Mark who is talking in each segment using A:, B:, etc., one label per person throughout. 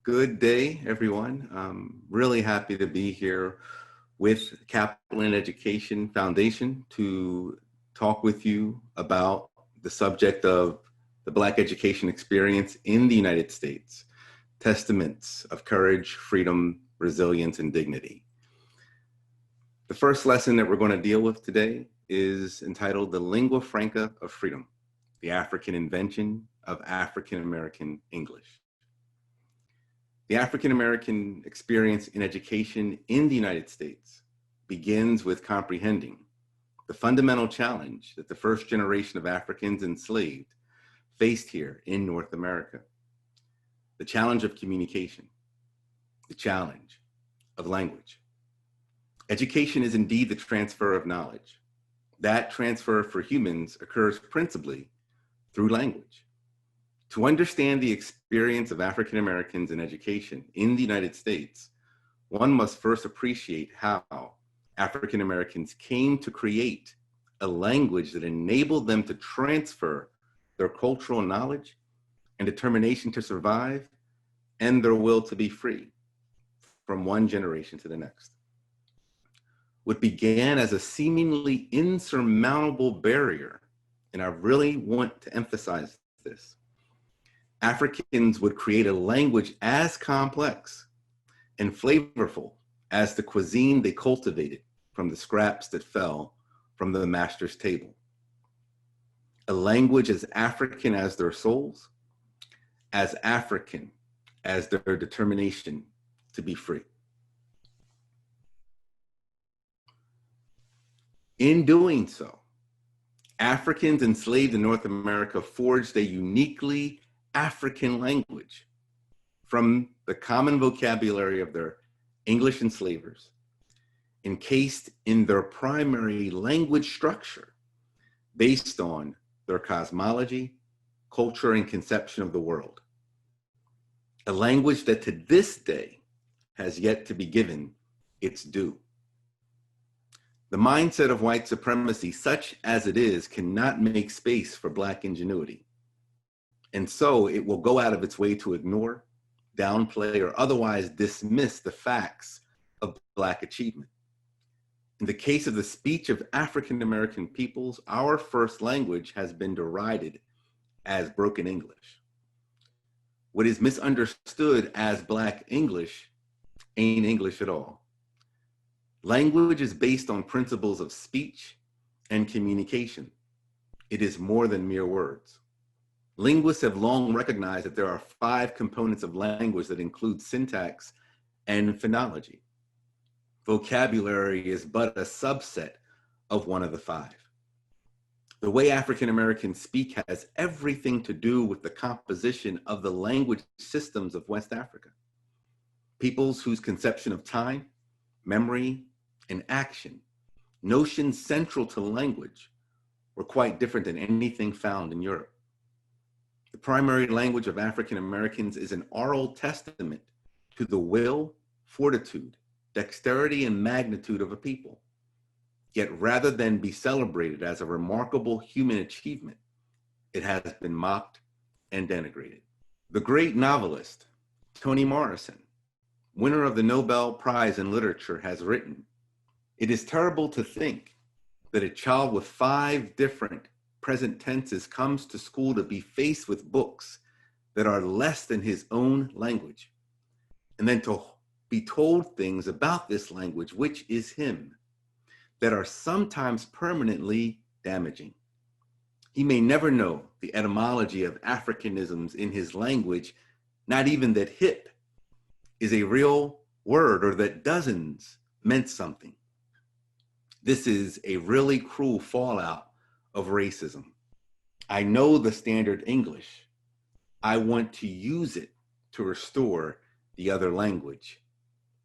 A: Good day, everyone. I'm really happy to be here with Kaplan Education Foundation to talk with you about the subject of the Black education experience in the United States, testaments of courage, freedom, resilience, and dignity. The first lesson that we're going to deal with today is entitled The Lingua Franca of Freedom, the African Invention of African American English. The African American experience in education in the United States begins with comprehending the fundamental challenge that the first generation of Africans enslaved faced here in North America. The challenge of communication, the challenge of language. Education is indeed the transfer of knowledge. That transfer for humans occurs principally through language. To understand the experience of African Americans in education in the United States, one must first appreciate how African Americans came to create a language that enabled them to transfer their cultural knowledge and determination to survive and their will to be free from one generation to the next. What began as a seemingly insurmountable barrier, and I really want to emphasize this, Africans would create a language as complex and flavorful as the cuisine they cultivated from the scraps that fell from the master's table. A language as African as their souls, as African as their determination to be free. In doing so, Africans enslaved in North America forged a uniquely African language from the common vocabulary of their English enslavers, encased in their primary language structure based on their cosmology, culture, and conception of the world. A language that to this day has yet to be given its due. The mindset of white supremacy, such as it is, cannot make space for Black ingenuity. And so it will go out of its way to ignore, downplay, or otherwise dismiss the facts of Black achievement. In the case of the speech of African American peoples, our first language has been derided as broken English. What is misunderstood as Black English ain't English at all. Language is based on principles of speech and communication. It is more than mere words. Linguists have long recognized that there are 5 components of language that include syntax and phonology. Vocabulary is but a subset of one of the 5. The way African Americans speak has everything to do with the composition of the language systems of West Africa. Peoples whose conception of time, memory, and action, notions central to language, were quite different than anything found in Europe. The primary language of African Americans is an oral testament to the will, fortitude, dexterity, and magnitude of a people. Yet rather than be celebrated as a remarkable human achievement, it has been mocked and denigrated. The great novelist, Toni Morrison, winner of the Nobel Prize in Literature, has written, "It is terrible to think that a child with 5 different present tenses comes to school to be faced with books that are less than his own language, and then to be told things about this language, which is him, that are sometimes permanently damaging. He may never know the etymology of Africanisms in his language, not even that hip is a real word or that dozens meant something. This is a really cruel fallout of racism. I know the standard English. I want to use it to restore the other language,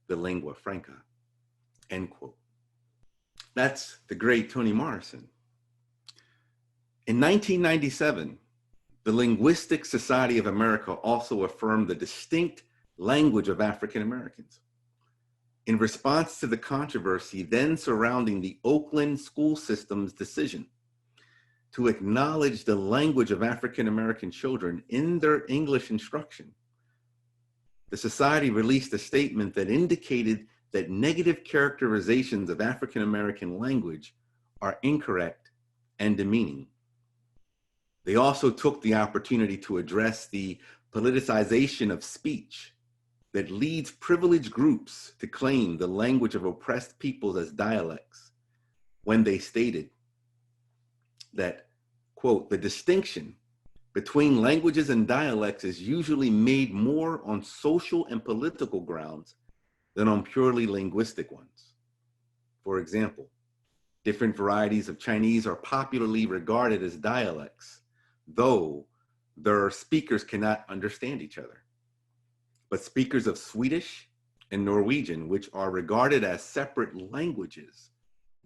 A: the lingua franca," end quote. That's the great Toni Morrison. In 1997, the Linguistic Society of America also affirmed the distinct language of African Americans. In response to the controversy then surrounding the Oakland school system's decision to acknowledge the language of African American children in their English instruction, the society released a statement that indicated that negative characterizations of African American language are incorrect and demeaning. They also took the opportunity to address the politicization of speech that leads privileged groups to claim the language of oppressed peoples as dialects, when they stated that, quote, the distinction between languages and dialects is usually made more on social and political grounds than on purely linguistic ones. For example, different varieties of Chinese are popularly regarded as dialects, though their speakers cannot understand each other. But speakers of Swedish and Norwegian, which are regarded as separate languages,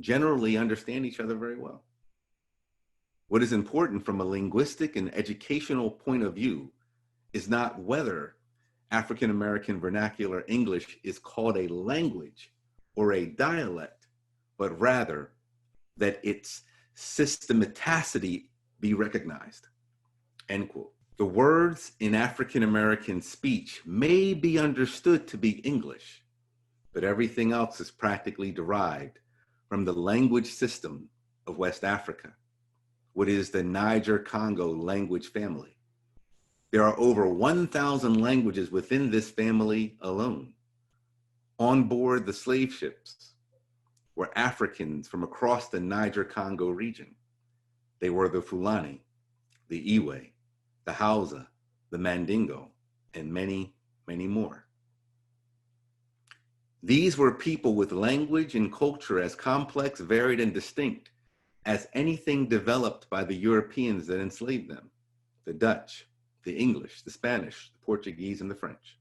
A: generally understand each other very well. What is important from a linguistic and educational point of view is not whether African American vernacular English is called a language or a dialect, but rather that its systematicity be recognized, end quote. The words in African American speech may be understood to be English, but everything else is practically derived from the language system of West Africa, what is the Niger-Congo language family. There are over 1,000 languages within this family alone. On board the slave ships were Africans from across the Niger-Congo region. They were the Fulani, the Iwe, the Hausa, the Mandingo, and many, many more. These were people with language and culture as complex, varied, and distinct as anything developed by the Europeans that enslaved them, the Dutch, the English, the Spanish, the Portuguese, and the French.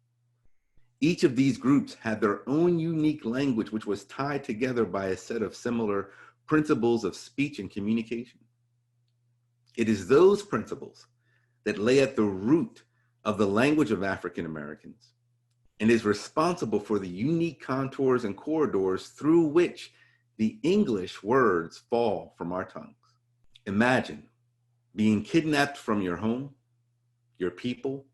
A: Each of these groups had their own unique language, which was tied together by a set of similar principles of speech and communication. It is those principles that lay at the root of the language of African Americans and is responsible for the unique contours and corridors through which the English words fall from our tongues. Imagine being kidnapped from your home, your people,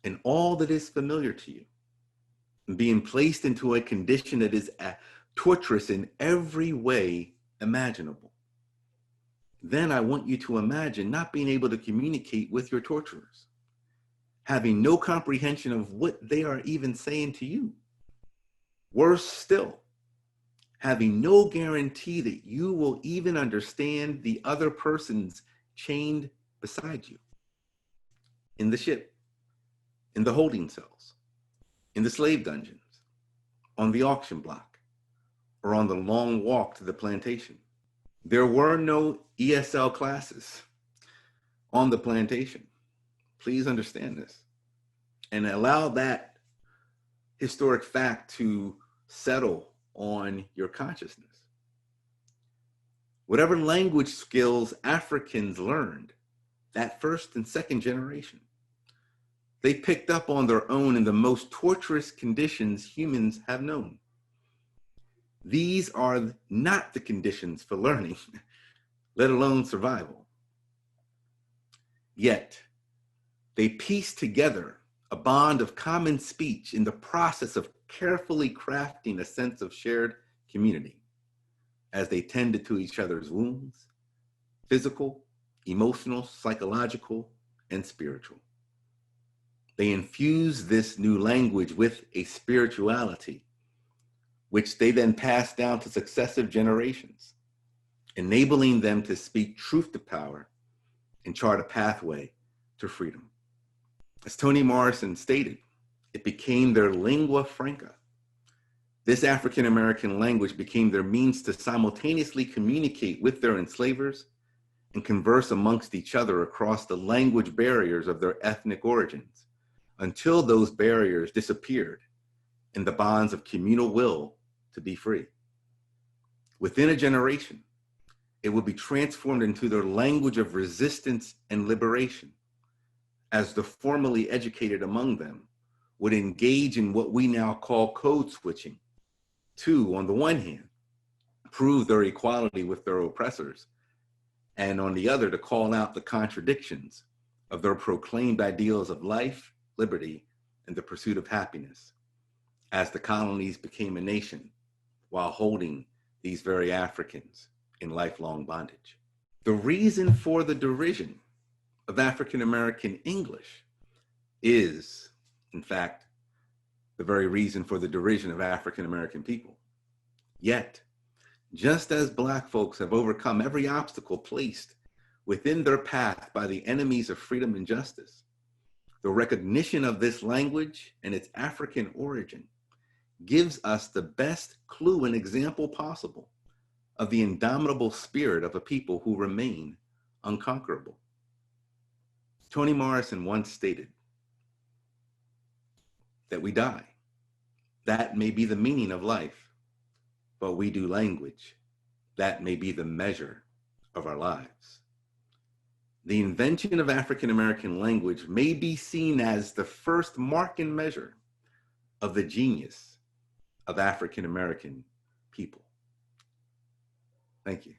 A: and all that is familiar to you, and being placed into a condition that is torturous in every way imaginable. Then I want you to imagine not being able to communicate with your torturers, having no comprehension of what they are even saying to you. Worse still, having no guarantee that you will even understand the other persons chained beside you. In the ship, in the holding cells, in the slave dungeons, on the auction block, or on the long walk to the plantation. There were no ESL classes on the plantation. Please understand this and allow that historic fact to settle on your consciousness. Whatever language skills Africans learned, that first and second generation, they picked up on their own in the most torturous conditions humans have known. These are not the conditions for learning, let alone survival. Yet, they pieced together a bond of common speech in the process of carefully crafting a sense of shared community as they tended to each other's wounds, physical, emotional, psychological, and spiritual. They infused this new language with a spirituality, which they then passed down to successive generations, enabling them to speak truth to power and chart a pathway to freedom. As Toni Morrison stated, it became their lingua franca. This African-American language became their means to simultaneously communicate with their enslavers and converse amongst each other across the language barriers of their ethnic origins, until those barriers disappeared in the bonds of communal will to be free. Within a generation, it would be transformed into their language of resistance and liberation, as the formerly educated among them would engage in what we now call code switching to, on the one hand, prove their equality with their oppressors, and on the other, to call out the contradictions of their proclaimed ideals of life, liberty, and the pursuit of happiness as the colonies became a nation while holding these very Africans in lifelong bondage. The reason for the derision of African American English is, in fact, the very reason for the derision of African American people. Yet, just as Black folks have overcome every obstacle placed within their path by the enemies of freedom and justice, the recognition of this language and its African origin gives us the best clue and example possible of the indomitable spirit of a people who remain unconquerable. Toni Morrison once stated that we die. That may be the meaning of life, but we do language. That may be the measure of our lives. The invention of African American language may be seen as the first mark and measure of the genius of African American people. Thank you.